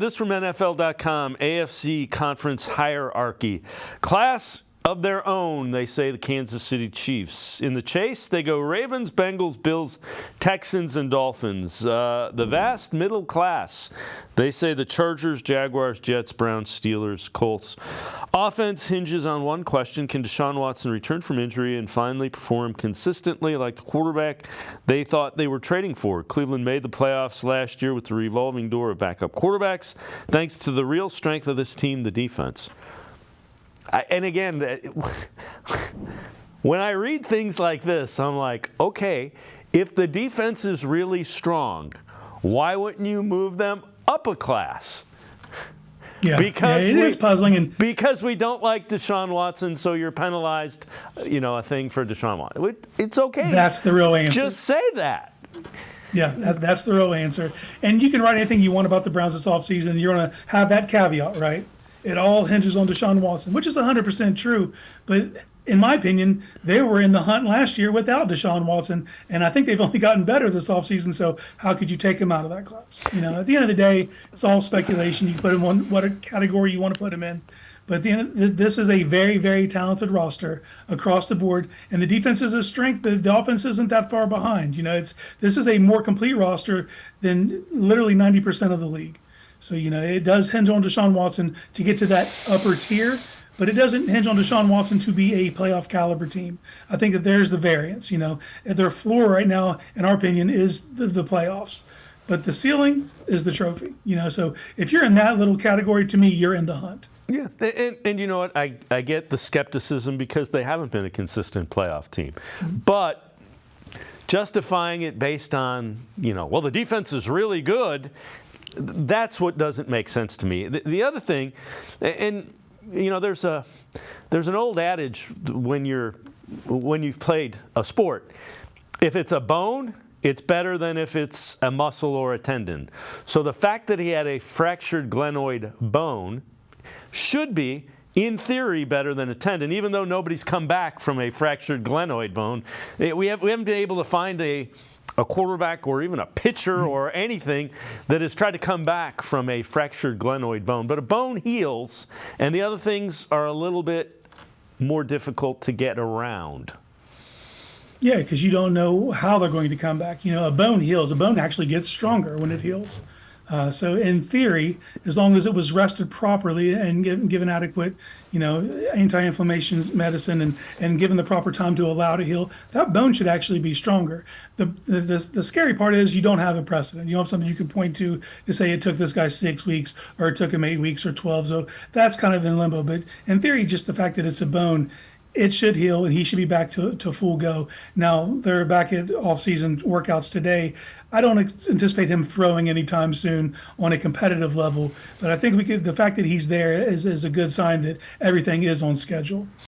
This from NFL.com, AFC conference hierarchy. Class of their own, they say the Kansas City Chiefs. In the chase, they go Ravens, Bengals, Bills, Texans, and Dolphins. The vast middle class, they say the Chargers, Jaguars, Jets, Browns, Steelers, Colts. Offense hinges on one question: can Deshaun Watson return from injury and finally perform consistently like the quarterback they thought they were trading for? Cleveland made the playoffs last year with the revolving door of backup quarterbacks, thanks to the real strength of this team, the defense. And again, when I read things like this, I'm like, okay, if the defense is really strong, why wouldn't you move them up a class? Yeah, it is puzzling. Because we don't like Deshaun Watson, so you're penalized, a thing for Deshaun Watson. It's okay. That's the real answer. Just say that. Yeah, that's the real answer. And you can write anything you want about the Browns this offseason. You're going to have that caveat, right? It all hinges on Deshaun Watson, which is 100% true. But in my opinion, they were in the hunt last year without Deshaun Watson, and I think they've only gotten better this offseason, so how could you take him out of that class? At the end of the day, it's all speculation. You can put him on what category you want to put him in. But at the end, this is a very, very talented roster across the board, and the defense is a strength, but the offense isn't that far behind. This is a more complete roster than literally 90% of the league. So, it does hinge on Deshaun Watson to get to that upper tier, but it doesn't hinge on Deshaun Watson to be a playoff caliber team. I think that there's the variance. Their floor right now, in our opinion, is the playoffs. But the ceiling is the trophy. So if you're in that little category, to me, you're in the hunt. Yeah, and you know what? I get the skepticism because they haven't been a consistent playoff team. But justifying it based on, the defense is really good, that's what doesn't make sense to me. The other thing, and there's an old adage when you've played a sport, if it's a bone, it's better than if it's a muscle or a tendon. So the fact that he had a fractured glenoid bone should be, in theory, better than a tendon, even though nobody's come back from a fractured glenoid bone. We haven't been able to find a quarterback or even a pitcher or anything that has tried to come back from a fractured glenoid bone. But a bone heals, and the other things are a little bit more difficult to get around. Yeah, because you don't know how they're going to come back. A bone heals. A bone actually gets stronger when it heals. So in theory, as long as it was rested properly and given adequate, anti-inflammation medicine and given the proper time to allow it to heal, that bone should actually be stronger. The scary part is you don't have a precedent. You don't have something you can point to say it took this guy 6 weeks or it took him 8 weeks or 12. So that's kind of in limbo. But in theory, just the fact that it's a bone, it should heal, and he should be back to full go. Now, they're back at off-season workouts today. I don't anticipate him throwing anytime soon on a competitive level, but I think the fact that he's there is a good sign that everything is on schedule.